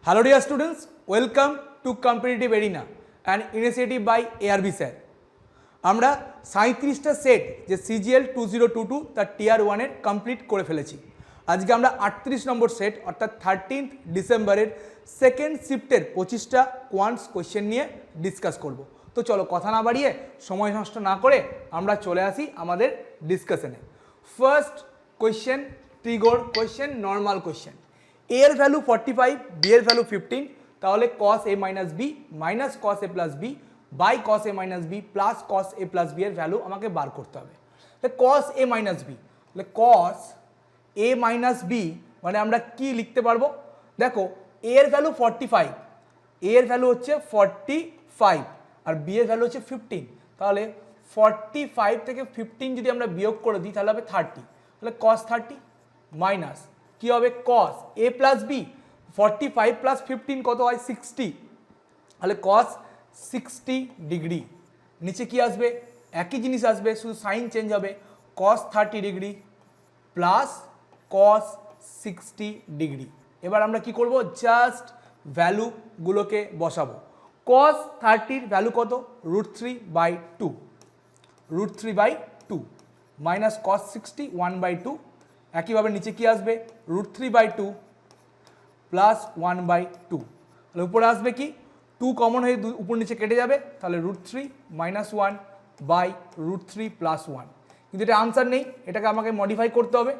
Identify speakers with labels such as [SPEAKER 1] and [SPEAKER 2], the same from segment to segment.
[SPEAKER 1] Hello dear students, welcome to Competitive Arena, an initiative by ARB sir. আমরা 37টা set যে CGL 2022 তার টিয়ার 1 এর complete করে ফেলেছি। আজকে আমরা 38 নম্বর সেট অর্থাৎ 13th ডিসেম্বরের সেকেন্ড শিফটের 25টা কোয়ান্টস কোশ্চেন নিয়ে ডিসকাস করব। তো চলো কথা না বাড়িয়ে সময় নষ্ট না করে আমরা চলে আসি আমাদের ডিসকাশনে। First question trig question, normal question. a এর ভ্যালু 45, b এর ভ্যালু 15, তাহলে cos a minus b minus cos a plus b by cos a minus b plus cos a plus b এর ভ্যালু আমাকে বার করতে হবে। তাহলে cos a minus b, তাহলে cos a minus b মানে আমরা কি লিখতে পারবো? দেখো a এর ভ্যালু 45, a এর ভ্যালু হচ্ছে 45 আর b এর ভ্যালু হচ্ছে 15, তাহলে 45 থেকে 15 যদি আমরা বিয়োগ করে দিই তাহলে হবে 30, তাহলে cos 30 মাইনাস কি হবে cos a plus b, 45 plus 15 কত হয় 60, তাহলে cos 60 ডিগ্রি। নিচে কি আসবে? একই জিনিস আসবে, শুধু সাইন চেঞ্জ হবে, cos 30 degree plus cos 60 degree. এবার আমরা কি করব? জাস্ট ভ্যালুগুলোকে বসাবো। cos 30 ভ্যালু কত? √3/2, √3/2 মাইনাস cos 60 1/2। একইভাবে নিচে কি আসবে? √3/2 প্লাস 1/2। তাহলে উপরে আসবে কি? 2 কমন হয়ে উপর নিচে কেটে যাবে, তাহলে √3 মাইনাস 1 বাই √3 প্লাস 1। কিন্তু এটা আনসার নেই, এটাকে আমাকে মডিফাই করতে হবে।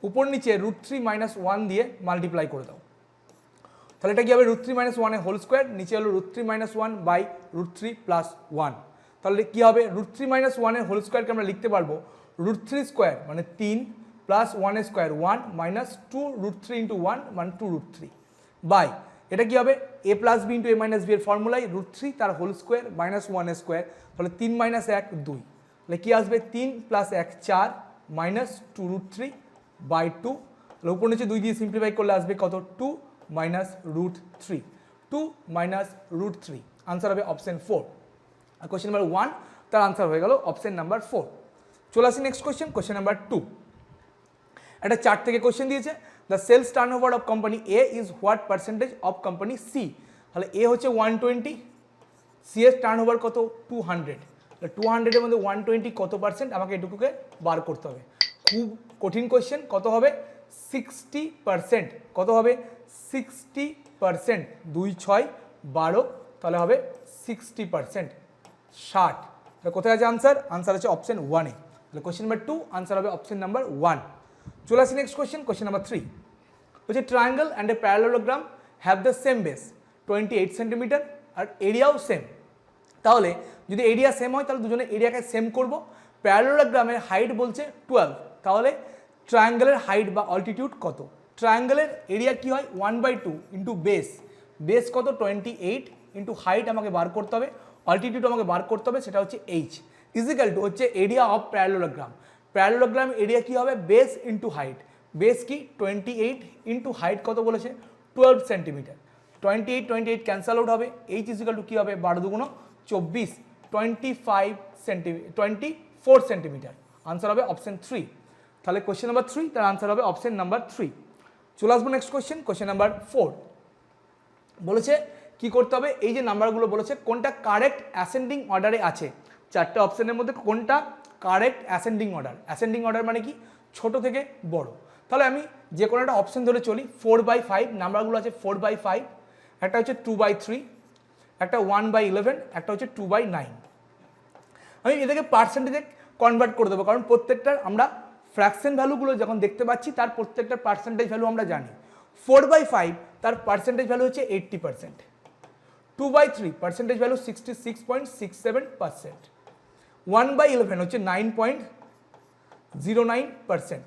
[SPEAKER 1] উপর নিচে √3 মাইনাস 1 দিয়ে মাল্টিপ্লাই করে দাও, তাহলে এটা কি হবে? √3 মাইনাস 1 এর হোল স্কোয়ার, নিচে হলো √3 মাইনাস 1 বাই √3 প্লাস 1। তাহলে কি হবে? √3 মাইনাস 1 এর হোল স্কোয়ারকে আমরা লিখতে পারবো √3 স্কোয়ার মানে 3 প্লাস 1 স্কোয়ার 1 মাইনাস 2 √3 ইন্টু 1 মানে 2 √3 বাই এটা কি হবে? a plus b into a minus b এর ফর্মুলায় √3 তার হোল স্কোয়ার মাইনাস 1 স্কোয়ার, তাহলে 3 মাইনাস 1 2, তাহলে কি আসবে? 3 প্লাস 1 4 মাইনাস 2 √3 বাই 2, তাহলে উপর নিচে 2 দিয়ে সিম্পলিফাই করলে আসবে কত? 2 মাইনাস √3, 2 মাইনাস √3। আনসার হবে অপশন 4। আর কোয়েশ্চেন নাম্বার 1 তার আনসার হয়ে গেল অপশন নাম্বার 4। চলে আসি নেক্সট কোয়েশ্চেন, কোয়েশ্চেন নাম্বার 2। একটা চার্ট থেকে কোয়েশ্চেন দিয়েছে, the sales turnover of company A is what percentage of company C. তাহলে এ হচ্ছে 120, সি এর টার্নওভার কত? 200, তাহলে 200 এর মধ্যে 120 কত পার্সেন্ট? আমাকে এটুকুকে বার করতে হবে। খুব কঠিন কোয়েশ্চেন। কত হবে? 60%। কত হবে? 60%, 2 6 12, তাহলে হবে 60%, 60। তাহলে কোথায় আছে আনসার? আনসার আছে অপশন 1 এ। তাহলে কোয়েশ্চেন নাম্বার 2 আনসার হবে অপশন নাম্বার 1। চলে আসি নেক্সট কোয়েশ্চেন, কোয়েশ্চেন নাম্বার 3। হচ্ছে triangle and a parallelogram have the same base 28 centimetre আর এরিয়াও সেম। তাহলে যদি এরিয়া সেম হয় তাহলে দুজনে এরিয়াকে সেম করব। প্যারালোগ্রামের হাইট বলছে 12, তাহলে ট্রায়াঙ্গেলের হাইট বা অল্টিটিউড কত? ট্রায়াঙ্গেলের এরিয়া কি হয়? 1/2 ইন্টু বেস, বেস কত? 28 ইন্টু হাইট আমাকে বার করতে হবে, অল্টিটিউড আমাকে বার করতে হবে, সেটা হচ্ছে h ইজিক্যাল টু হচ্ছে area of parallelogram. Parallelogram area কি হবে? Base into height. বেস কি? 28 ইন্টু হাইট কত বলেছে? 12 সেন্টিমিটার। 28 ক্যান্সেল আউট হবে, এইচ ইজিক্যাল টু কী হবে? 12 দুগুণ 24, 24 সেন্টিমিটার। আনসার হবে অপশন 3। তাহলে কোয়েশ্চেন নাম্বার 3 তার আনসার হবে অপশন নাম্বার 3। চলে আসবো নেক্সট কোয়েশ্চেন, কোয়েশ্চেন নাম্বার 4। বলেছে কি করতে হবে? এই যে নাম্বারগুলো বলেছে কোনটা কারেক্ট অ্যাসেন্ডিং অর্ডারে আছে, চারটে অপশনের মধ্যে কোনটা correct ascending order. Ascending order মানে কি? ছোট থেকে বড়। তাহলে আমি যে কোনো একটা অপশন ধরে চলি। 4/5 নাম্বারগুলো আছে, 4/5, একটা হচ্ছে 2/3, একটা 1/11, একটা হচ্ছে 2/9। আমি এদেরকে পার্সেন্টেজে কনভার্ট করে দেবো, কারণ প্রত্যেকটার আমরা ফ্র্যাকশন ভ্যালুগুলো যখন দেখতে পাচ্ছি তার প্রত্যেকটার পার্সেন্টেজ ভ্যালু আমরা জানি। 4/5 তার পার্সেন্টেজ ভ্যালু হচ্ছে 80%, 2/3 পার্সেন্টেজ ভ্যালু 66.67%, 1/11 হচ্ছে 9.09%,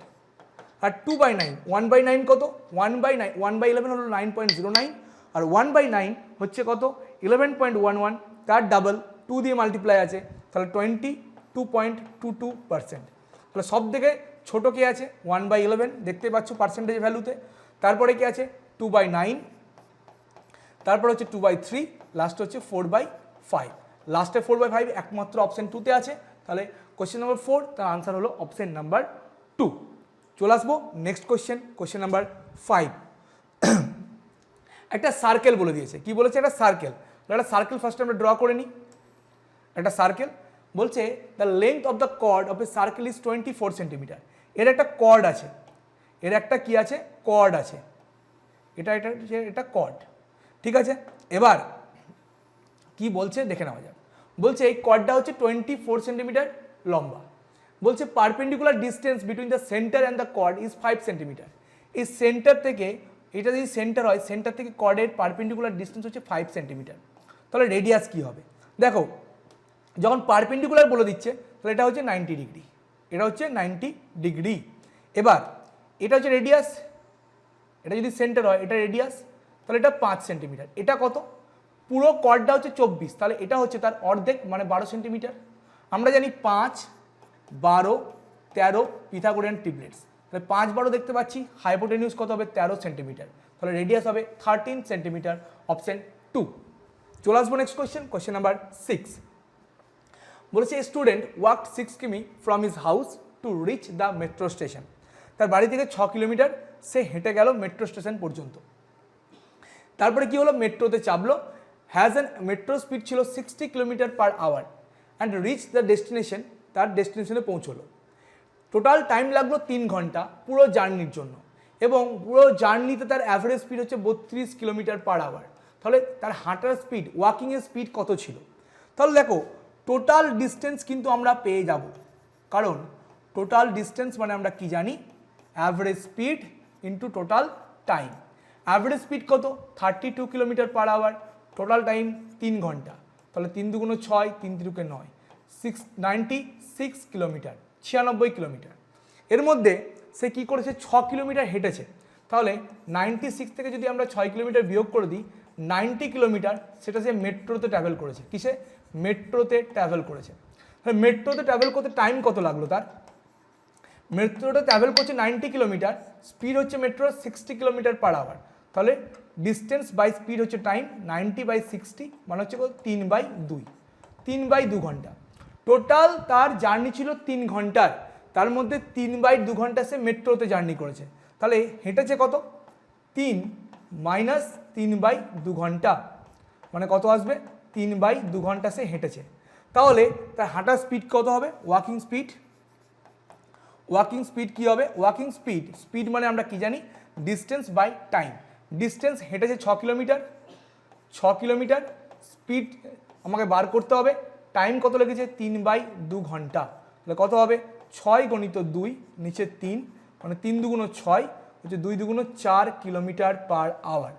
[SPEAKER 1] আর 2/9 1/9 কত? 1/11 হলো 9.09, আর 1/9 হচ্ছে কত? 11.11, তার ডাবল 2 দিয়ে মাল্টিপ্লাই আছে, তাহলে 22.22%। তাহলে সব থেকে ছোটো কে আছে? 1/11 দেখতে পাচ্ছ পার্সেন্টেজ ভ্যালুতে। তারপরে কি আছে? 2/9, তারপর হচ্ছে 2/3, লাস্ট হচ্ছে 4/5। লাস্টে 4/5 একমাত্র অপশন 2তে আছে। তাহলে কোয়েশ্চেন নাম্বার 4 তার আনসার হলো অপশন নাম্বার 2। চলে আসবো নেক্সট কোয়েশ্চেন, কোয়েশ্চেন নাম্বার 5। একটা সার্কেল বলে দিয়েছে, কি বলেছে, একটা সার্কেল। একটা সার্কেল ফার্স্টে আমরা ড্র করে নিই, একটা সার্কেল বলছে the length of the chord of a circle is 24 centimetre. এর একটা কর্ড আছে, এর একটা কি আছে, কর্ড আছে, এটা এটা এটা কর্ড, ঠিক আছে। এবার কি বলছে দেখে নেওয়া যাক। বলছে এই কর্ডটা হচ্ছে 24 সেন্টিমিটার লম্বা। বলছে perpendicular distance between the centre and the chord is 5 centimetre. এই সেন্টার থেকে, এটা যদি সেন্টার হয়, সেন্টার থেকে কর্ডের পারপেন্ডিকুলার ডিস্টেন্স হচ্ছে 5 সেন্টিমিটার। তাহলে রেডিয়াস কি হবে? দেখো যখন পারপেন্ডিকুলার বলে দিচ্ছে তাহলে এটা হচ্ছে 90 ডিগ্রি, এটা হচ্ছে 90 ডিগ্রি। এবার এটা হচ্ছে রেডিয়াস, এটা যদি সেন্টার হয় এটা রেডিয়াস, তাহলে এটা 5 সেন্টিমিটার। এটা কত? পুরো কর্ডটা হচ্ছে 24, তাহলে এটা হচ্ছে তার অর্ধেক মানে 12 সেন্টিমিটার। আমরা জানি 5, 12, 13 পিথাগোরিয়ান ট্রিপলেটস, তাহলে 5, 12 দেখতে পাচ্ছি। হাইপোটেনিউস কত হবে? 13 সেন্টিমিটার, তাহলে রেডিয়াস হবে 13 সেন্টিমিটার, অপশন 2। চলে আসবো নেক্সট কোয়েশ্চেন, কোয়েশ্চেন নাম্বার 6। বলেছে স্টুডেন্ট ওয়াকড 6 কিমি from his house to reach the metro station. তার বাড়ি থেকে 6 কিলোমিটার সে হেঁটে গেল মেট্রো স্টেশন পর্যন্ত। তারপরে কি হলো? মেট্রোতে চাপলো। হ্যাজ অ্যান মেট্রো স্পিড ছিল 60 kilometre per hour and reach the destination, তার ডেস্টিনেশনে পৌঁছলো। টোটাল টাইম লাগলো 3 ঘন্টা পুরো জার্নির জন্য, এবং পুরো জার্নিতে তার অ্যাভারেজ স্পিড হচ্ছে 32 কিলোমিটার পার আওয়ার। তাহলে তার হাঁটার স্পিড, ওয়াকিংয়ের স্পিড কত ছিল? তাহলে দেখো টোটাল ডিস্টেন্স কিন্তু আমরা পেয়ে যাব, কারণ টোটাল ডিস্টেন্স মানে আমরা কি জানি? Average speed into total time. Average speed কত? 32 kilometre per hour, total time 3 ঘন্টা, তাহলে 3 দুগুণ 6, 3 তিরুকে 9, 96 কিলোমিটার, 96 কিলোমিটার। এর মধ্যে সে কি করেছে? 6 কিলোমিটার হেঁটেছে। তাহলে 96 থেকে যদি আমরা 6 কিলোমিটার বিয়োগ করে দিই, 90 কিলোমিটার সেটা সে মেট্রোতে ট্রাভেল করেছে। কিসে? মেট্রোতে ট্রাভেল করেছে। তাহলে মেট্রোতে ট্রাভেল করতে টাইম কত লাগলো তার? মেট্রোতে ট্রাভেল করছে 90 কিলোমিটার, স্পিড হচ্ছে মেট্রোর 60 কিলোমিটার পার আওয়ার। তাহলে ডিস্টেন্স বাই স্পিড হচ্ছে টাইম, 90/60 মানে হচ্ছে 3/2, 3/2 ঘন্টা। টোটাল তার জার্নি ছিল 3 ঘন্টার, তার মধ্যে 3/2 ঘন্টা সে মেট্রোতে জার্নি করেছে। তাহলে হেঁটেছে কত? 3 মাইনাস 3/2 ঘন্টা মানে কত আসবে? 3/2 ঘন্টা সে হেঁটেছে। তাহলে তার হাঁটার স্পিড কত হবে? ওয়াকিং স্পিড, ওয়াকিং স্পিড কি হবে? ওয়াকিং স্পিড, স্পিড মানে আমরা কি জানি? Distance by time. ডিস্টেন্স হেঁটেছে 6 কিলোমিটার, 6 কিলোমিটার, স্পিড আমাকে বার করতে হবে। টাইম কত লেগেছে? 3/2 ঘন্টা, তাহলে কত হবে? 6 × 2 নিচে 3 মানে 3 দুগুণ 6 হচ্ছে 2 দুগুণ 4 kilometre per hour,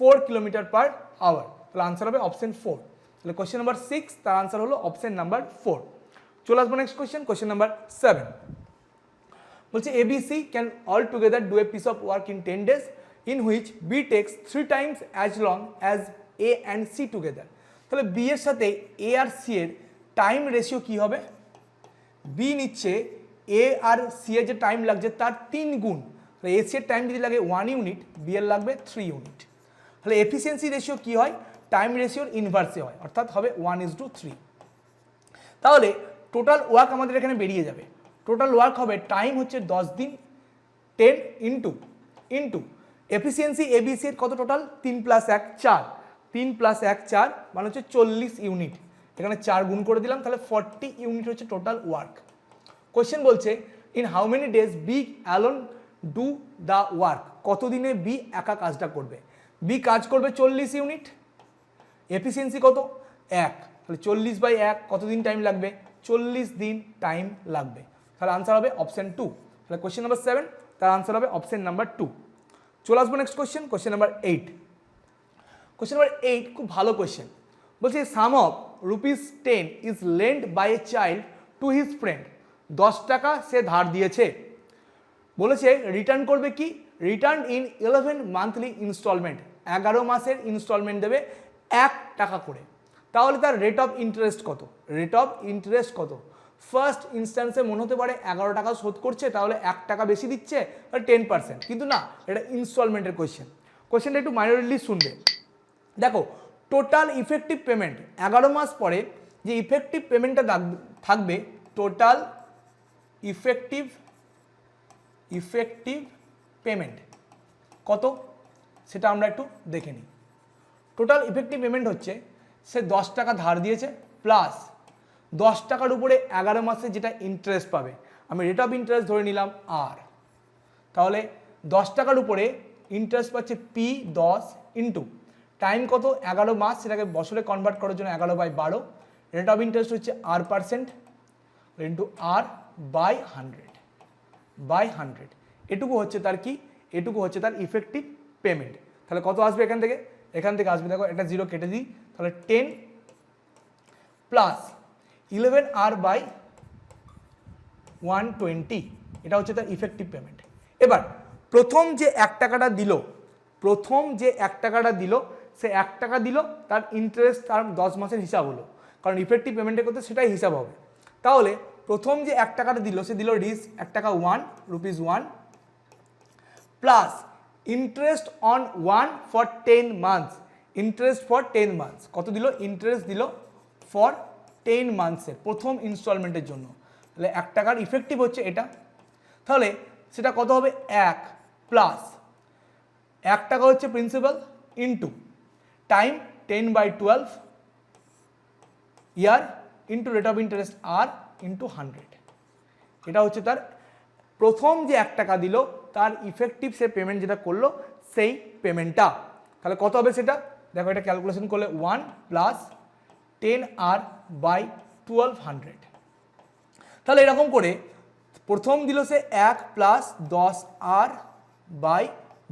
[SPEAKER 1] 4 kilometre per hour. তাহলে আনসার হবে অপশন 4। তাহলে কোয়েশ্চেন নাম্বার 6 তার আনসার হলো অপশন নাম্বার 4। চলে আসবো নেক্সট কোয়েশ্চেন, কোয়েশ্চেন নাম্বার 7। বলছে ABC can all together do a piece of work in 10 days in which B takes 3 times as long as A and C together. তাহলে B এর সাথে A R C এর time ratio কি হবে? B নিচ্ছে A R C এর যে time লাগছে তার 3 গুণ। তাহলে AC এর টাইম যদি লাগে 1 ইউনিট, B এর লাগবে 3 ইউনিট। তাহলে এফিসিয়েন্সি রেশিও কি হয়? টাইম রেশিওর ইনভার্সে হয়, অর্থাৎ হবে 1:3। তাহলে টোটাল ওয়ার্ক আমাদের এখানে বেরিয়ে যাবে। টোটাল ওয়ার্ক হবে, টাইম হচ্ছে 10 দিন, 10 ইন্টু এফিসিয়েন্সি এবিসি এর কত টোটাল? 3 + 1 4, 3 + 1 4 মানে হচ্ছে 40 ইউনিট। এখানে 4 গুণ করে দিলাম, তাহলে 40 ইউনিট হচ্ছে টোটাল ওয়ার্ক। কোয়েশ্চেন বলছে in how many days B alone do the work? কতদিনে বি একা কাজটা করবে? বি কাজ করবে 40 ইউনিট, এফিসিয়েন্সি কত? 1, তাহলে 40/1 কতদিন টাইম লাগবে? 40 দিন টাইম লাগবে। তাহলে আনসার হবে অপশন 2। তাহলে কোয়েশ্চেন নাম্বার 7 তার আনসার হবে অপশন নাম্বার 2। চলে আসবো next question, question number 8। Question number 8 খুব ভালো কোয়েশ্চেন। বলছে sum of ₹10 is lend by a child to his friend. 10 টাকা সে ধার দিয়েছে, বলেছে রিটার্ন করবে কি? রিটার্ন ইন 11 মান্থলি ইনস্টলমেন্ট, 11 মাসের ইনস্টলমেন্ট দেবে 1 টাকা করে। তাহলে তার রেট অফ ইন্টারেস্ট কত? রেট অফ ইন্টারেস্ট কত? ফার্স্ট ইনস্ট্যান্সে মনে হতে পারে 11 টাকা শোধ করছে, তাহলে 1 টাকা বেশি দিচ্ছে, তাহলে 10%, কিন্তু না, এটা ইনস্টলমেন্টের কোয়েশ্চেন। কোয়েশ্চেনটা একটু মাইনরলি শুনবে। দেখো টোটাল ইফেক্টিভ পেমেন্ট 11 মাস পরে যে ইফেক্টিভ পেমেন্টটা থাকবে, টোটাল ইফেক্টিভ পেমেন্ট কত সেটা আমরা একটু দেখে নিই। টোটাল ইফেক্টিভ পেমেন্ট হচ্ছে সে 10 টাকা ধার দিয়েছে প্লাস 10 টাকার উপরে 11 মাসে যেটা ইন্টারেস্ট পাবে, আমি রেট অফ ইন্টারেস্ট ধরে নিলাম আর, তাহলে 10 টাকার উপরে ইন্টারেস্ট পাচ্ছে P10 ইন্টু টাইম কত 11 মাস, সেটাকে বছরে কনভার্ট করার জন্য 11/12, রেট অফ ইন্টারেস্ট হচ্ছে R% ইন্টু R বাই 100 এটুকু হচ্ছে তার কি, এটুকু হচ্ছে তার ইফেক্টিভ পেমেন্ট। তাহলে কত আসবে এখান থেকে, আসবে দেখো একটা 0 কেটে দিই, তাহলে 10 প্লাস 11R বাই 120, এটা হচ্ছে তার ইফেক্টিভ পেমেন্ট। এবার প্রথম যে 1 টাকাটা দিল, সে 1 টাকা দিল, তার ইন্টারেস্ট তার 10 মাসের হিসাব হলো, কারণ ইফেক্টিভ পেমেন্টের করতে সেটাই হিসাব হবে। তাহলে প্রথম যে 1 টাকাটা দিল, সে দিল 1 টাকা 1 rupees 1 plus interest on 1 for 10 months, interest for 10 months কত দিল, ইন্টারেস্ট দিল ফর 10 মান্থসের প্রথম ইনস্টলমেন্টের জন্য। তাহলে 1 টাকার ইফেক্টিভ হচ্ছে এটা, তাহলে সেটা কত হবে 1 প্লাস 1 টাকা হচ্ছে principal into time 10/12 year into rate of interest আর ইন্টু 100, এটা হচ্ছে তার প্রথম যে 1 টাকা দিল তার ইফেক্টিভ সে পেমেন্ট যেটা করলো সেই পেমেন্টটা। তাহলে কত হবে সেটা দেখো, এটা ক্যালকুলেশন করলে 1 প্লাস 10R বাই 1200। তাহলে এরকম করে প্রথম দিল সে 1 প্লাস 10R বাই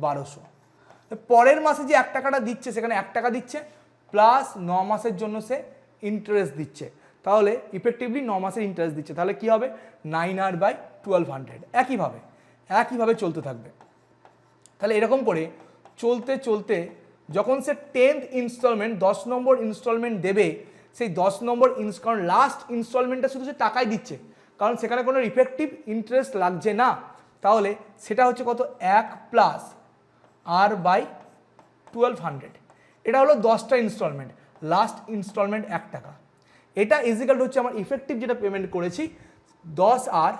[SPEAKER 1] 1200, পরের মাসে যে 1 টাকাটা দিচ্ছে সেখানে 1 টাকা দিচ্ছে প্লাস 9 মাসের জন্য সে ইন্টারেস্ট দিচ্ছে, তাহলে ইফেক্টিভলি 9 মাসের ইন্টারেস্ট দিচ্ছে, তাহলে কি হবে 9R বাই 1200। একইভাবে চলতে থাকবে। তাহলে এরকম করে চলতে চলতে যখন সে 10th ইনস্টলমেন্ট 10 নম্বর ইনস্টলমেন্ট দেবে, সেই 10 নম্বর কারণ লাস্ট ইনস্টলমেন্টটা শুধু সে টাকাই দিচ্ছে, কারণ সেখানে কোনো ইফেক্টিভ ইন্টারেস্ট লাগছে না, তাহলে সেটা হচ্ছে কত 1 প্লাস R বাই 1200, এটা হলো 10টা ইনস্টলমেন্ট, লাস্ট ইনস্টলমেন্ট 1 টাকা, এটা ইজিক্যাল হচ্ছে আমার ইফেক্টিভ যেটা পেমেন্ট করেছি 10R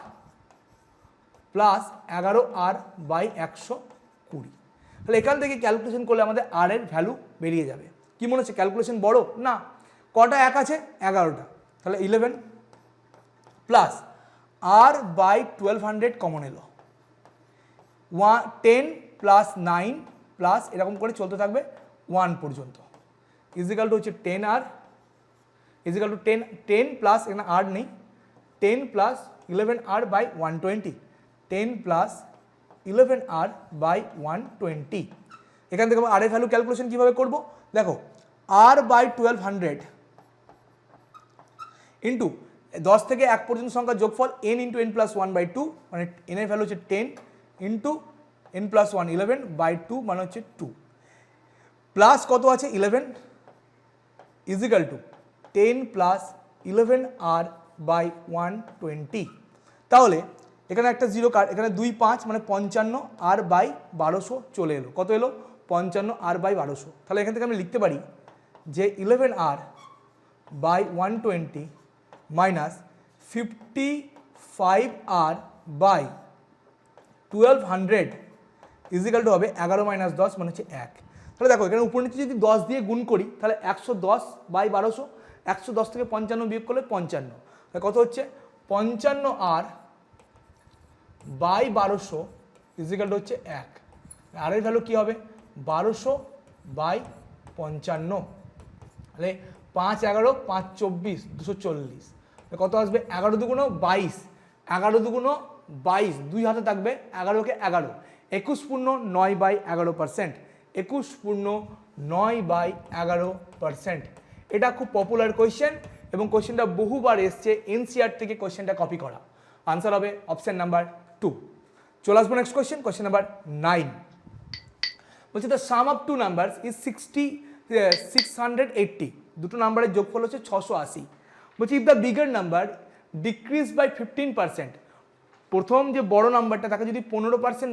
[SPEAKER 1] প্লাস 11R বাই 120। তাহলে এখান থেকে ক্যালকুলেশন করলে আমাদের আর এর ভ্যালু বেরিয়ে যাবে। কি মনে হচ্ছে ক্যালকুলেশন বড় না, কটা 1 আছে 11টা, তাহলে 11 প্লাস R বাই 1200 কমন এলো 10 প্লাস 9 প্লাস এরকম করে চলতে থাকবে 1 পর্যন্ত, ইজিক্যাল টু হচ্ছে 10R ইজিক্যাল টু 10 প্লাস এখানে আর নেই 10 plus 11R by 120, 10 plus 11R by 120। এখান থেকে আর এর ভ্যালু ক্যালকুলেশন কীভাবে করবো দেখো, R বাই 1200 ইন্টু 10 থেকে 1 পর্যন্ত সংখ্যা যোগফল n ইন্টু n প্লাস 1/2, মানে n এর ভ্যালু হচ্ছে 10 ইন্টু n প্লাস 1 11/2 মানে হচ্ছে 2 প্লাস কত আছে 11 is equal two 10 plus 11R by 120। তাহলে এখানে একটা 0 কাট, এখানে 2 5 মানে 55R বাই 1200 চলে এলো, কত এলো 55R বাই 1200। তাহলে এখান থেকে আমি লিখতে পারি যে 11R by 120 minus 55R by 1200 equal to হবে 11 মাইনাস 10 মানে হচ্ছে 1। তাহলে দেখো এখানে উপর নিচে যদি 10 দিয়ে গুণ করি তাহলে 110 বাই 1200, 110 থেকে 55 বিয়োগ করলে 55, তাহলে কত হচ্ছে 55R বাই 1200 ইজিক্যাল টু হচ্ছে 1। আর এর ভ্যালু কী হবে 1200 বাই 55, তাহলে 5 11 5 24 240, কত আসবে 11 দুগুণ 22, 11 দুগুণ 22, 2 হাতে থাকবে 11কে 11, 21 পূর্ণ 9/11%, 21 পূর্ণ 9/11%। এটা খুব পপুলার কোয়েশ্চেন এবং কোয়েশ্চেনটা বহুবার এসছে, এনসিআর থেকে কোয়েশ্চেনটা কপি করা। আনসার হবে অপশন নাম্বার 2। চলে আসবো নেক্সট কোয়েশ্চেন, কোয়েশ্চেন নাম্বার 9 বলছে the sum of two numbers is 680, দুটো নাম্বারের যোগফল হচ্ছে 680। বলছি if the bigger number decrease by 15%, প্রথম যে বড় নাম্বারটা তাকে যদি 15%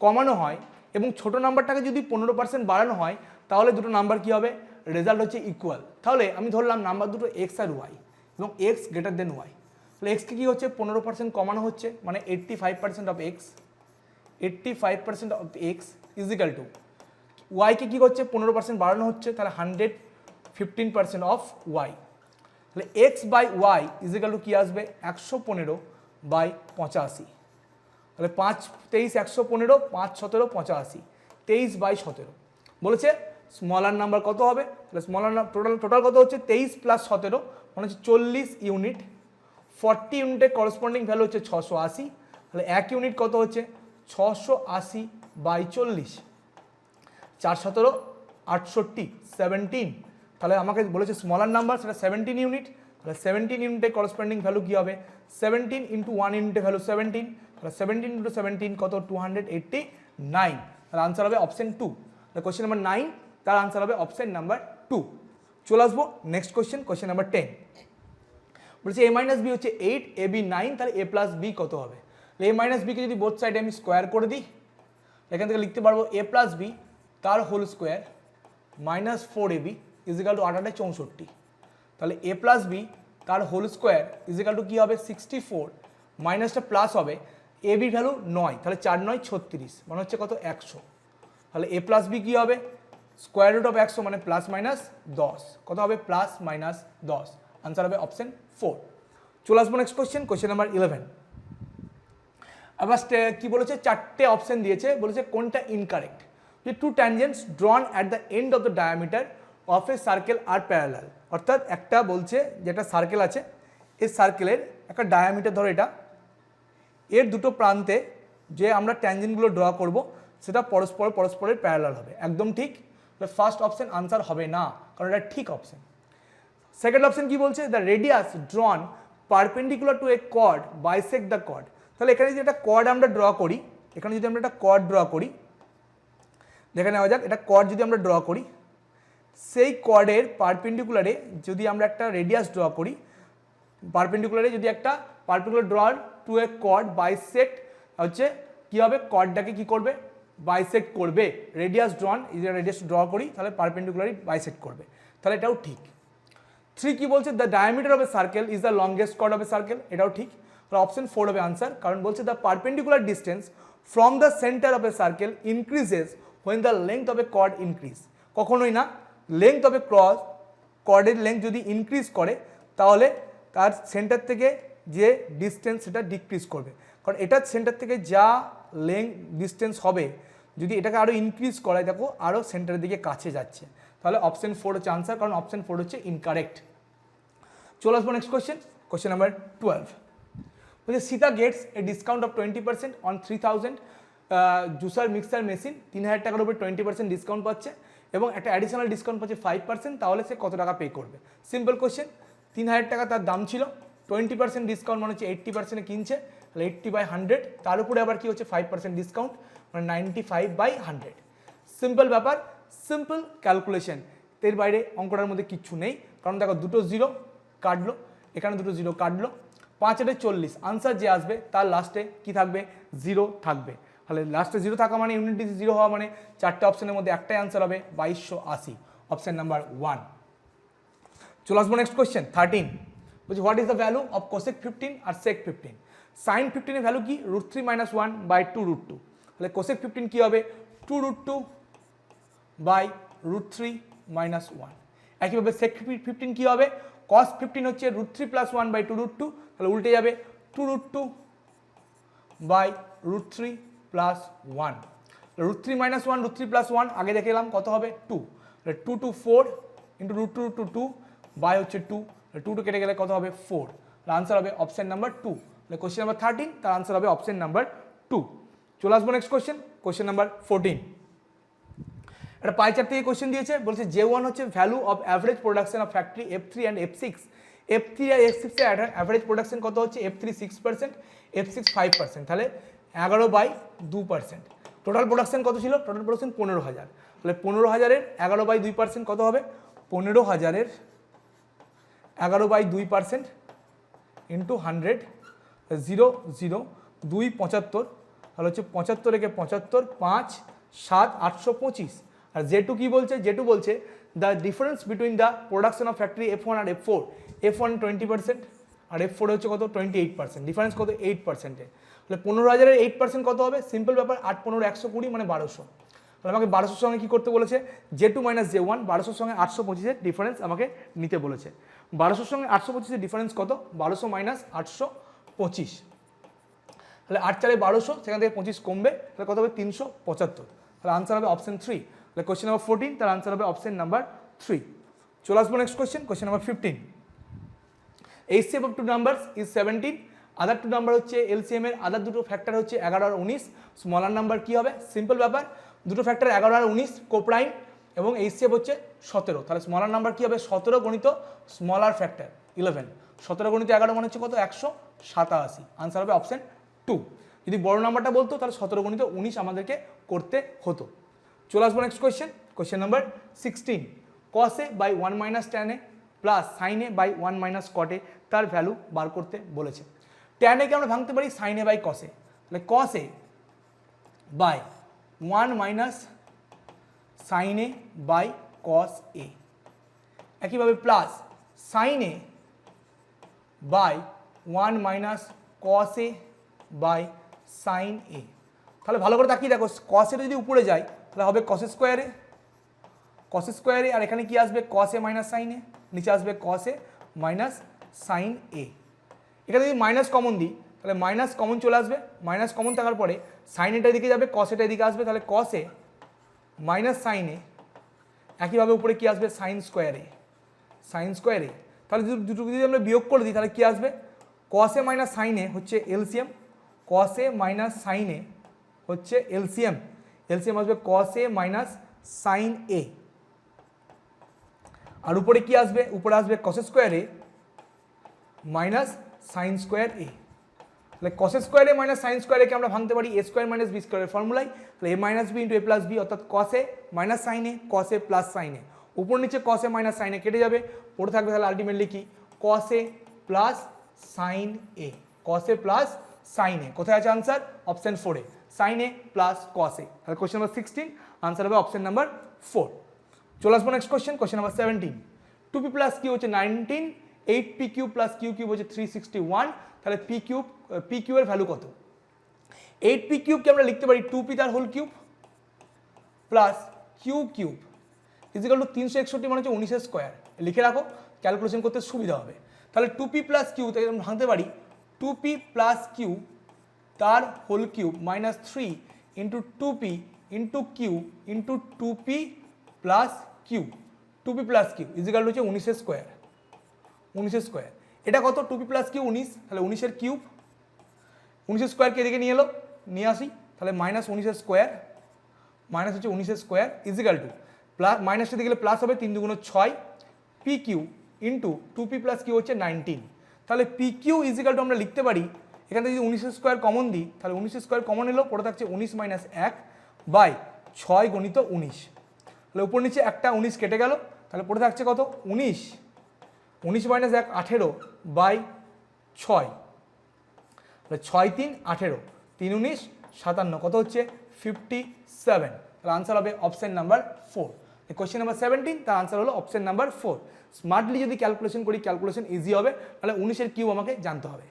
[SPEAKER 1] কমানো হয় এবং ছোট নাম্বারটাকে যদি 15% বাড়ানো হয়, তাহলে দুটো নাম্বার কি হবে, রেজাল্ট হচ্ছে ইকুয়াল। তাহলে আমি ধরলাম নাম্বার দুটো এক্স আর ওয়াই এবং এক্স গ্রেটার দেন ওয়াই, তাহলে এক্সকে কী হচ্ছে 15% কমানো হচ্ছে, মানে 85% of X, 85% of X equal to ওয়াইকে কী করছে 15% বাড়ানো হচ্ছে, তাহলে 115% অফ ওয়াই। তাহলে X by Y equal to কী আসবে 115/85। তাহলে 5 23 115, 5 17 85, 23/17 বলেছে স্মলার নাম্বার কত হবে। তাহলে স্মলার টোটাল কত হচ্ছে 23 + 17 মানে হচ্ছে 40 ইউনিট। 40 ইউনিটের করসপন্ডিং ভ্যালু হচ্ছে 680। তাহলে 1 ইউনিট কত হচ্ছে 680/40, 4 17 68 17। তাহলে আমাকে বলেছে স্মলার নাম্বার সেটা 17 ইউনিট। তাহলে 17 ইউনিটের করসপন্ডিং ভ্যালু কী হবে 17 × 1 ইউনিটের ভ্যালু 17। তাহলে 17 × 17 কত 289। তাহলে আনসার হবে অপশন 2। তাহলে কোয়েশ্চেন নাম্বার 9 তার আনসার হবে অপশন নাম্বার 2। চলে আসবো নেক্সট কোয়েশ্চেন, কোয়েশ্চেন নাম্বার 10। বলছে a - b হচ্ছে 8, ab 9, তাহলে a + b কত হবে। a - b কে যদি বোথ সাইডে আমি স্কোয়ার করে দিই, এখান থেকে লিখতে পারবো a + b তার whole square -4ab equal to 8 8 64। তাহলে a + b তার হোল স্কোয়ার ইজিক্যাল টু কী হবে 64, মাইনাসটা প্লাস হবে a b ভ্যালু 9, তাহলে 4 9 36 মানে হচ্ছে কত 100। তাহলে a + b কী হবে স্কোয়ার রুট অফ 100 মানে +-10, কত হবে +-10। আনসার হবে অপশন 4। চলে আসবো নেক্সট কোয়েশ্চেন, কোয়েশ্চেন নাম্বার 11। আবার কি বলেছে চারটে অপশন দিয়েছে, বলেছে কোনটা ইনকারেক্ট। যে 2 tangents drawn at the end of the diameter of a circle are parallel. অর্থাৎ একটা বলছে যেটা সার্কেল আছে, এই সার্কেলের একটা ডায়ামিটার ধরো এটা, এর দুটো প্রান্তে যে আমরা ট্যানজেন্টগুলো ড্র করব সেটা পরস্পরের প্যারালাল হবে। একদম ঠিক। ফার্স্ট অপশন আনসার হবে না, কারণ এটা ঠিক অপশন। সেকেন্ড অপশন কি বলছে the radius drawn perpendicular to a chord bisect the chord. তাহলে এখানে যদি একটা কর্ড আমরা ড্র করি, এখানে যদি আমরা একটা কর্ড ড্র করি, দেখে নেওয়া যাক এটা কর্ড যদি আমরা ড্র করি, সেই কর্ডের পারপেন্ডিকুলারে যদি আমরা একটা রেডিয়াস ড্র করি, পারপেন্ডিকুলারে যদি একটা perpendicular drawn to a chord bisect হচ্ছে কী হবে কর্ডটাকে কী করবে বাইসেক্ট করবে। রেডিয়াস ড্রন যদি রেডিয়াস ড্র করি তাহলে পারপেন্ডিকুলারই বাইসেক্ট করবে, তাহলে এটাও ঠিক। 3 কি বলছে the diameter of a circle is the longest chord of a circle, এটাও ঠিক। তাহলে অপশন 4 হবে আনসার, কারণ বলছে the perpendicular distance from the centre of a circle increases when the length of a chord increase. কখনোই না, length of a কর্ডের length যদি ইনক্রিজ করে তাহলে তার সেন্টার থেকে যে ডিস্টেন্স সেটা ডিক্রিজ করবে, কারণ এটার সেন্টার থেকে যা লেংথ ডিস্টেন্স হবে যদি এটাকে আরও ইনক্রিজ করায় দেখো আরও সেন্টারের দিকে কাছে যাচ্ছে। তাহলে অপশন 4 হচ্ছে আনসার, কারণ অপশন 4 হচ্ছে ইনকারেক্ট। চলে আসবো নেক্সট কোয়েশ্চেন, কোয়েশ্চেন নাম্বার 12। বলছে Sita gets a discount of 20% on 3000 juicer mixer machine. 3000 টাকার উপরে 20% ডিসকাউন্ট পাচ্ছে এবং একটা অ্যাডিশনাল ডিসকাউন্ট পাচ্ছে 5%, তাহলে সে কত টাকা পে করবে। সিম্পল কোয়েশ্চেন, 3000 টাকা তার দাম ছিল, 20% ডিসকাউন্ট মানে হচ্ছে 80% কিনছে, তাহলে 80/100, তার উপরে আবার কি হচ্ছে 5% ডিসকাউন্ট মানে 95/100। সিম্পল ব্যাপার, সিম্পল ক্যালকুলেশন, এর বাইরে অঙ্কটার মধ্যে কিচ্ছু নেই। কারণ দেখো দুটো জিরো কাটলো, এখানে দুটো জিরো কাটলো, 5 8 40, আনসার যে আসবে তার লাস্টে কি থাকবে 0 থাকবে। তাহলে লাস্টে 0 থাকা মানে ইউনিট ডিজিট 0 হওয়া মানে চারটে অপশনের মধ্যে একটাই আনসার হবে 2280, অপশন নাম্বার 1। চলে আসবো নেক্সট কোয়েশ্চেন 13। বলছি what is the value of cosec 15 আর সেক 15। সাইন 15 এর ভ্যালু কি √3 - 1/2√2। তাহলে কোসেক 15 কি হবে 2√2/√3 - 1। একইভাবে সেক 15 কি হবে cos 15 হচ্ছে √3 + 1/2√2, তাহলে উল্টে যাবে 2√2/√3 + 1। √3 - 1 √3 + 1 আগে দেখে এলাম কত হবে 2, 2 2 4 × √2 2 বাই হচ্ছে 2, 2 2 কেটে গেলে কত হবে 4। তাহলে আনসার হবে অপশন নাম্বার 2। তাহলে কোয়েশ্চেন নাম্বার 13 তার আনসার হবে অপশন নাম্বার 2। চলে আসবো নেক্সট কোয়েশ্চেন, কোয়েশ্চেন নাম্বার 14। একটা পাই চার্ট থেকে কোয়েশ্চেন দিয়েছে, বলছে J1 হচ্ছে value of average production of factory F3 and F6। F3 আর F6 এর অ্যাভারেজ প্রোডাকশন কত হচ্ছে F3 6%, F6 5%, তাহলে 11/2%। টোটাল প্রোডাকশন কত ছিল, টোটাল প্রোডাকশন 15,000, তাহলে 15,000-এর 11/2% কত হবে 15,000-এর 11/2% ইন্টু 100, 0 0 2 75, তাহলে হচ্ছে 75 × 75 5 7 825। আর J2 কি বলছে, J2 বলছে the difference between the production of factory F1 আর F4, F1 20% আর F4 হচ্ছে কত 28%, ডিফারেন্স কত 8%। তাহলে 15,000-এর 8% কত হবে, সিম্পল ব্যাপার 8 15 120 মানে 1200, তাহলে আমাকে 1200 সঙ্গে কী করতে বলেছে, J2 মাইনাস J1, 1200 সঙ্গে 825-এর ডিফারেন্স আমাকে নিতে বলেছে। 1200 সঙ্গে 825-এর ডিফারেন্স কত, 1200 মাইনাস 825, তাহলে 8 4 1200, সেখান থেকে 25 কমবে, তাহলে কত হবে 375, তাহলে আনসার হবে অপশন 3। তাহলে কোয়েশ্চেন নাম্বার 14, তার আনসার হবে অপশন নাম্বার 3। চলে আসবো next question, question number 15। HCF of two numbers is 17, other two number হচ্ছে এলসিএম এর আদার দুটো ফ্যাক্টর হচ্ছে 11 আর 19, স্মলার নাম্বার কি হবে, সিম্পল ব্যাপার, দুটো ফ্যাক্টর 11 আর 19 কোপ্রাইম এবং HCF হচ্ছে 17, তাহলে স্মলার নাম্বার কি হবে 17 গণিত স্মলার ফ্যাক্টর 11, 17 গণিত 11 মানে হচ্ছে কত 187, আনসার হবে অপশন 2। যদি বড় নাম্বারটা বলতো তাহলে 17 গণিত 19 আমাদেরকে করতে হতো। চলে আসবো next question, question number 16, cos a by 1 minus tan a plus sin a by 1 minus cot a তার ভ্যালু বার করতে বলেছে। tan a কে আমরা ভাঙতে পারি sin a by cos a, তাহলে cos a by 1 minus sin a by cos a, একইভাবে plus sin a by 1 minus cos a by sin a, তাহলে ভালো করে তাকিয়ে দেখো cos a যদি উপরে যায় তাহলে হবে cos স্কোয়ারে, cos স্কোয়ারে, আর এখানে কি আসবে cos a minus sin a, নিচে আসবে cos a minus sin a। এখানে যদি মাইনাস কমন দিই তাহলে মাইনাস কমন চলে আসবে, মাইনাস কমন থাকার পরে sin এটা এদিকে যাবে, cos এটা এদিকে আসবে, তাহলে cos a minus sin a, একইভাবে উপরে কি আসবে sin স্কোয়ারে, sin স্কোয়ারে, তাহলে দুটো যদি আমরা বিয়োগ করে দিই তাহলে কি আসবে cos a minus sin a হচ্ছে LCM, cos a minus sin a হচ্ছে এলসিএম, এলসিএম আসবে cos a minus sin a, আর উপরে কি আসবে, উপরে আসবে cos স্কোয়ারে মাইনাস sin স্কোয়ার a, তাহলে cos স্কোয়ারে মাইনাস sin স্কোয়ারে কে আমরা ভাঙতে পারি a স্কোয়ার মাইনাস b স্কোয়ারের ফর্মুলায়, তাহলে a minus b into a plus b, অর্থাৎ cos a minus sin a, cos a plus sin a, উপর নিচে cos a minus sin a কেটে যাবে, পড়ে থাকবে তাহলে আলটিমেটলি কি cos a plus sin a, cos a plus sin a, কোথায় আছে answer option 4 A, sin a plus cos a, তাহলে কোয়েশ্চেন নাম্বার 16 আনসার হবে অপশন নাম্বার 4। চলে আসবো next question, question number 17, 2p plus q হচ্ছে 19, 8p cube plus q cube হচ্ছে 361, তাহলে p Q এর ভ্যালু কত, 8p কিউবকে আমরা লিখতে পারি 2p তার whole cube plus q cube equal to 361 মানে হচ্ছে 19 স্কোয়ার, লিখে রাখো ক্যালকুলেশন করতে সুবিধা হবে। তাহলে 2p প্লাস কিউ তাই আমরা ভাঙতে পারি 2p প্লাস কিউ তার whole cube minus 3 into 2p into q into 2p plus q, 2p plus q equal হচ্ছে 19 স্কোয়ার, 19 স্কোয়ার, এটা কত 2p প্লাস কিউ 19, তাহলে 19 এর কিউব, 19 স্কোয়ারকে এদিকে নিয়ে এলো, নিয়ে আসি, তাহলে মাইনাস 19 স্কোয়ার, মাইনাস হচ্ছে 19 স্কোয়ার ইজিক্যাল টু প্লাস, মাইনাসটা দিকে গেলে প্লাস হবে 3 2 6 p q into 2p plus q হচ্ছে 19, তাহলে পি কিউ ইজিক্যাল টু আমরা লিখতে পারি, এখান থেকে যদি 19 স্কোয়ার কমন দিই তাহলে 19 স্কোয়ার কমন এলো, পড়ে থাকছে 19 মাইনাস 1 বাই 6 গণিত 19, তাহলে উপর নিচে একটা 19 কেটে গেল, তাহলে পড়ে থাকছে কত 19 মাইনাস 1 18 বাই 6, তাহলে 6 3 18, 3 19 57, কত হচ্ছে 57, তাহলে আনসার হবে অপশন নাম্বার 4। কোয়েশ্চেন নাম্বার 17 তার আনসার হলো অপশন নাম্বার 4। স্মার্টলি যদি ক্যালকুলেশন করি ক্যালকুলেশন ইজি হবে, তাহলে 19 এর কিউব আমাকে জানতে হবে।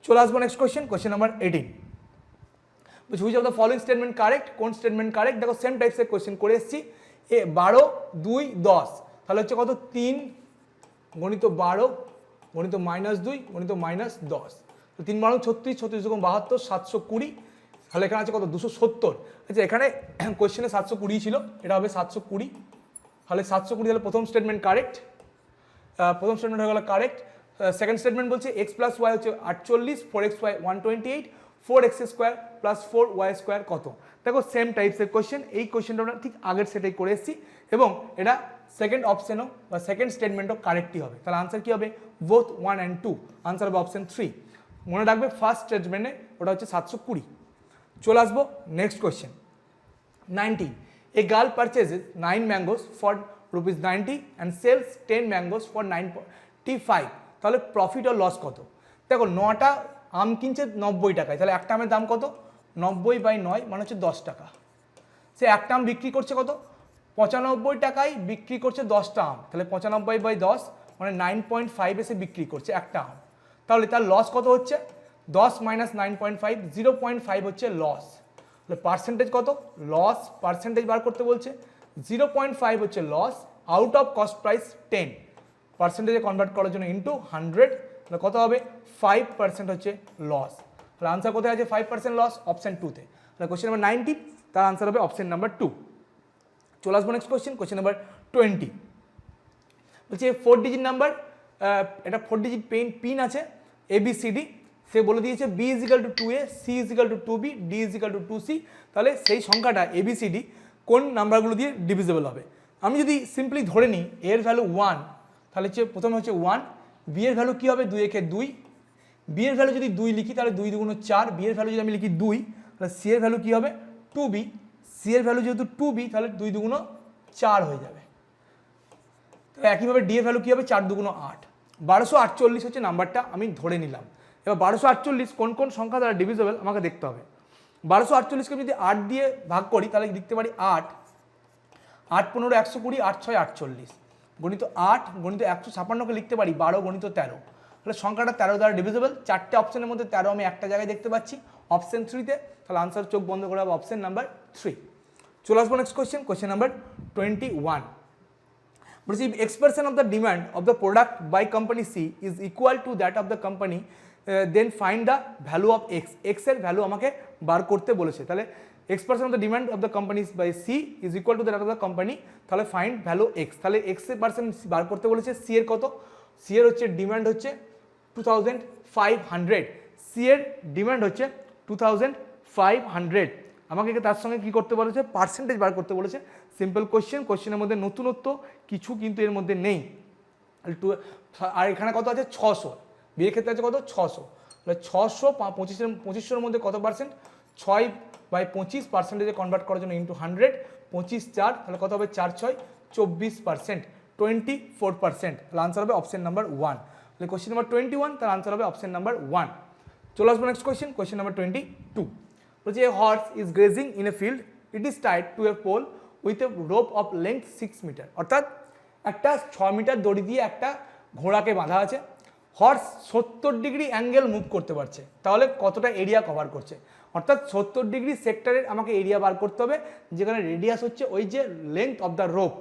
[SPEAKER 1] চলে আসবো next question, question number 18, which of the following statement correct, কোন স্টেটমেন্ট কারেক্ট, দেখো সেম টাইপসের কোয়েশ্চেন করে এসেছি, 12 2 10, তাহলে হচ্ছে কত 3 গণিত 12 গণিত মাইনাস 2 গণিত মাইনাস 10, 3 12 36, 36 দুগুণ 72, 720, তাহলে এখানে আছে কত 270, আচ্ছা এখানে কোয়েশ্চেনে 720 ছিল, এটা হবে 720, তাহলে 720, তাহলে প্রথম স্টেটমেন্ট কারেক্ট, প্রথম স্টেটমেন্ট হয়ে গেল কারেক্ট। সেকেন্ড স্টেটমেন্ট বলছে এক্স প্লাস ওয়াই হচ্ছে 48, 4xy 128, 4x square plus 4y square কত, দেখো সেম টাইপসের কোয়েশ্চেন, এই কোয়েশ্চেনটা আমরা ঠিক আগের সেটাই করে এসেছি এবং এটা সেকেন্ড অপশনও বা সেকেন্ড স্টেটমেন্টও কারেক্টই হবে, তাহলে আনসার কি হবে বোথ 1 and 2, আনসার হবে অপশন 3। মনে রাখবে ফার্স্ট স্টেটমেন্টে ওটা হচ্ছে 720। চলে আসবো next question 19, a girl purchases 9 mangoes for ₹90 and sells 10 mangoes for 95, তাহলে প্রফিট আর লস কত, দেখো 9টা আম কিনছে 90 টাকায়, তাহলে একটা আমের দাম কত 90/9 মানে হচ্ছে 10 টাকা, সে একটা আম বিক্রি করছে কত 95 টাকায় বিক্রি করছে 10টা আম, তাহলে 95/10 মানে 9.5 এসে বিক্রি করছে একটা আম, তাহলে তার লস কত হচ্ছে 10 - 9.5 0.5 হচ্ছে লস, তাহলে পার্সেন্টেজ কত, লস পার্সেন্টেজ বার করতে বলছে, 0.5 হচ্ছে loss, out of cost price 10, পার্সেন্টেজে কনভার্ট করার জন্য ইন্টু 100, তাহলে কত হবে 5% হচ্ছে লস। তাহলে আনসার কোথায় আছে 5% লস, অপশন 2তে। তাহলে কোশ্চেন নাম্বার 19, তার আনসার হবে অপশন নাম্বার 2। চলে আসবো নেক্সট কোশ্চেন, কোশ্চেন নাম্বার 20। বলছে 4 ডিজিট নাম্বার, এটা 4 ডিজিট পিন আছে ABCD, সে বলে দিয়েছে B = 2A, C = 2B, D = 2C, তাহলে সেই সংখ্যাটা ABCD কোন নাম্বারগুলো দিয়ে ডিভিজিবল হবে। আমি যদি সিম্পলি ধরে নিই এর ভ্যালু 1, তাহলে হচ্ছে প্রথমে হচ্ছে 1, B এর ভ্যালু কী হবে 2 একে 2, B এর ভ্যালু যদি 2 লিখি তাহলে 2 2 × 4, B এর ভ্যালু যদি আমি লিখি 2, তাহলে C এর ভ্যালু কী হবে 2B, C এর ভ্যালু যেহেতু 2B তাহলে 2 2 × 4 হয়ে যাবে। তো একইভাবে ডি এর ভ্যালু কী হবে 4 2 × 8, 1248 হচ্ছে নাম্বারটা আমি ধরে নিলাম। এবার 1248 কোন কোন সংখ্যা দ্বারা ডিভিজিবল আমাকে দেখতে হবে। 1248কে যদি 8 দিয়ে ভাগ করি তাহলে লিখতে পারি 8, 8 15 120, 8 6 48, গণিত 8 গণিত 156কে লিখতে পারি 12 গণিত 13, তাহলে সংখ্যাটা 13 দ্বারা ডিভিজিবল। 4টে অপশনের মধ্যে 13 আমি একটা জায়গায় দেখতে পাচ্ছি অপশন 3তে, তাহলে আনসার চোখ বন্ধ করে হবে অপশন নাম্বার 3। চলে আসবো নেক্সট কোয়েশ্চেন, কোয়েশ্চেন নাম্বার 21। বলছি expression of the demand of the product by company C is equal to that of the company, then find the value of x, x এর value আমাকে বার করতে বলেছে। তাহলে expression of the demand of the company by C is equal to that of the company, তাহলে find value x, তাহলে x এর percent বার করতে বলেছে। C এর কত, C এর হচ্ছে ডিমান্ড হচ্ছে 2500, C এর ডিমান্ড হচ্ছে 2500, আমাকে তার সঙ্গে কি করতে বলেছে পার্সেন্টেজ বার করতে বলেছে। সিম্পল কোশ্চেন, কোশ্চেনের মধ্যে নতুনত্ব কিছু কিন্তু এর মধ্যে নেই। আর এখানে কত আছে 600, বিয়ের ক্ষেত্রে আছে কত 600, তাহলে 600 2500 মধ্যে কত পার্সেন্ট 6/25, পার্সেন্টেজে কনভার্ট করার জন্য ইন্টু 100, 25 4, তাহলে কত হবে 4 6 24%, 24%, তাহলে আনসার হবে অপশন নাম্বার 1। তাহলে কোশ্চেন নাম্বার 21, তার আনসার হবে অপশন নাম্বার 1। চলে আসবো নেক্সট কোশ্চেন, কোশ্চেন নাম্বার 22। বলছে a horse is grazing in a field, it is tied to a pole with a rope of length 6 metre, অর্থাৎ একটা 6 metre দড়ি দিয়ে একটা ঘোড়াকে বাঁধা আছে। হর্স 70 ডিগ্রি অ্যাঙ্গেল মুভ করতে পারছে, তাহলে কতটা এরিয়া কভার করছে, অর্থাৎ 70 ডিগ্রি সেক্টরের আমাকে এরিয়া বার করতে হবে, যেখানে রেডিয়াস হচ্ছে ওই যে length of the rope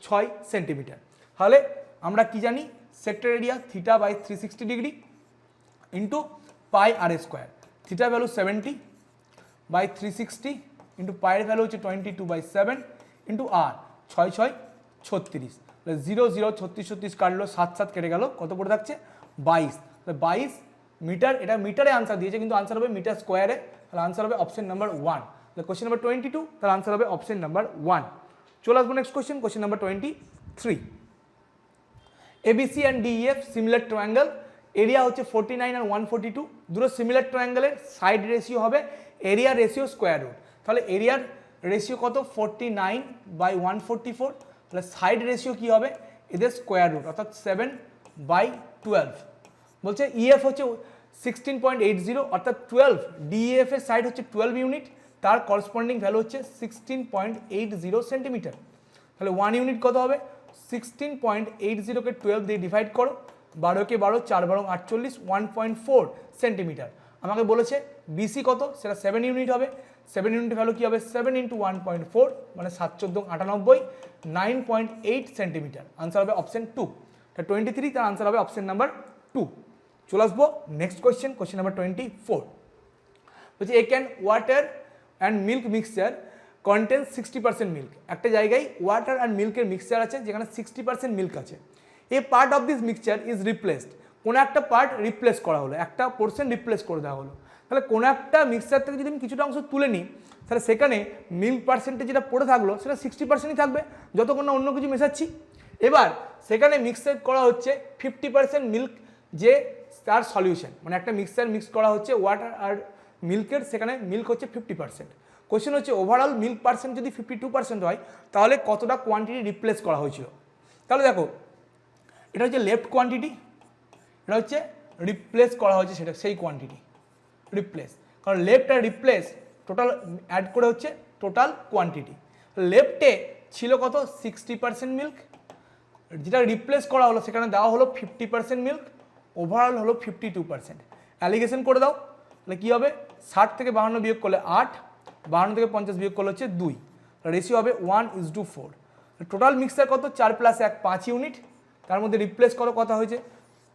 [SPEAKER 1] 6 centimetre. তাহলে আমরা কি জানি sector area θ/360 degree into pi r square, theta value 70/360 into পায়ের ভ্যালু হচ্ছে 22/7 ইন্টু আর 6 6 36, 0 0 36 36 কাটলো 7 7 কেটে গেল, কত পড়ে থাকছে 22, তাহলে 22 মিটার, এটা মিটারে আনসার দিয়েছে কিন্তু আনসার হবে মিটার স্কোয়ারে, তাহলে আনসার হবে অপশন নাম্বার 1। তাহলে কোশ্চেন নাম্বার 22, তাহলে আনসার হবে অপশন নাম্বার 1। চলে আসবো next question, question number 23। ABC and DEF similar triangle, area হচ্ছে 49 আর 142, দুটো সিমিলার ট্রায়াঙ্গেলের সাইড রেশিও হবে এরিয়া রেশিও স্কোয়ার রুট, তাহলে এরিয়ার রেশিও কত 49/144, তাহলে সাইড রেশিও কী হবে এদের স্কোয়ার রুট, অর্থাৎ 7/12। বলছে EF হচ্ছে 16.80, অর্থাৎ 12, DEF এর সাইড হচ্ছে 12 ইউনিট, তার করসপন্ডিং ভ্যালু হচ্ছে 16.80 সেন্টিমিটার, তাহলে 1 ইউনিট কত হবে 16.80কে 12 দিয়ে ডিভাইড করো, 12কে 12, 4 12 48, 1.4 সেন্টিমিটার। আমাকে বলেছে BC কত, সেটা 7 ইউনিট হবে, 7 ইউনিটের ভ্যালু কী হবে 7 × 1.4 মানে 7 14 98, 9.8 সেন্টিমিটার, আনসার হবে অপশন 2। 23, তার আনসার হবে অপশন নাম্বার 2। চলে আসবো নেক্সট কোয়েশ্চেন, কোয়েশ্চেন নাম্বার 24। বলছে a can water and milk mixture contains 60% milk, একটা জায়গায় ওয়াটার অ্যান্ড মিল্কের মিক্সচার আছে যেখানে 60% মিল্ক আছে। A part of this mixture is replaced, কোনো একটা পার্ট রিপ্লেস করা হলো, একটা পোর্শন রিপ্লেস করে দেওয়া হলো, তাহলে কোনো একটা মিক্সচার থেকে যদি আমি কিছুটা অংশ তুলে নিই তাহলে সেখানে মিল্ক পার্সেন্টেজ যেটা পড়ে থাকলো সেটা 60%ই থাকবে যতক্ষণ না অন্য কিছু মেশাচ্ছি। এবার সেখানে মিক্সচার করা হচ্ছে 50% মিল্ক, যে তার সলিউশন, মানে একটা মিক্সচার মিক্স করা হচ্ছে ওয়াটার আর মিল্কের, সেখানে মিল্ক হচ্ছে 50%। কোশ্চেন হচ্ছে ওভারঅল মিল্ক পার্সেন্ট যদি 52% হয় তাহলে কতটা কোয়ান্টিটি রিপ্লেস করা হয়েছিল। তাহলে দেখো এটা হচ্ছে লেফট কোয়ান্টিটি, এটা হচ্ছে রিপ্লেস করা হয়েছে সেটা সেই কোয়ান্টিটি রিপ্লেস, কারণ লেফট আর রিপ্লেস টোটাল অ্যাড করে হচ্ছে টোটাল কোয়ান্টিটি। লেফটে ছিল কত 60% মিল্ক, যেটা রিপ্লেস করা হলো সেখানে দেওয়া হলো 50% মিল্ক, ওভারঅল হলো 52%। অ্যালিগেশন করে দাও, তাহলে কী হবে 60 থেকে 52 বিয়োগ করলে 8, 52 থেকে 50 বিয়োগ করলে হচ্ছে 2, রেশিও হবে 1:4। টোটাল মিক্সচার কত 4 + 1 5 ইউনিট, তার মধ্যে রিপ্লেস করো কত হয়েছে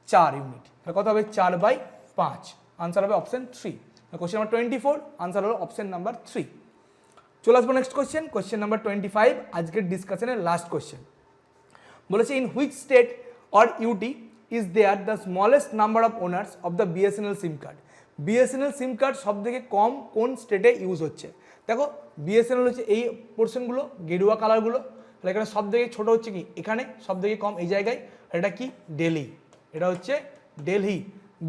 [SPEAKER 1] 4 ইউনিট, তাহলে কত হবে 4/5, আনসার হবে অপশন 3। কোশ্চেন নাম্বার 24 আনসার হলো অপশন নাম্বার 3। চলে আসবো নেক্সট কোশ্চেন নাম্বার 25, আজকের ডিসকাশনের লাস্ট কোশ্চেন। বলেছে in which state or UT is there the smallest number of owners of the BSNL SIM card. BSNL SIM card সব থেকে কম কোন স্টেটে ইউজ হচ্ছে? দেখো বিএসএনএল হচ্ছে এই পোর্শনগুলো গেরুয়া কালারগুলো, তাহলে এখানে সব থেকে ছোটো হচ্ছে কি এখানে, সব থেকে কম এই জায়গায়, এটা কি দিল্লি, এটা হচ্ছে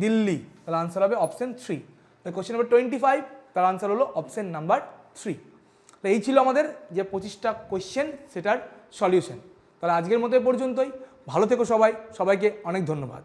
[SPEAKER 1] দিল্লি, তাহলে আনসার হবে অপশন 3। কোশ্চেন নাম্বার 25 তার আনসার হলো অপশন নাম্বার 3। তো এই ছিল আমাদের যে 25টা কোশ্চেন সেটার সলিউশন। তাহলে আজকের মতো এ পর্যন্তই, ভালো থেকো সবাই, সবাইকে অনেক ধন্যবাদ।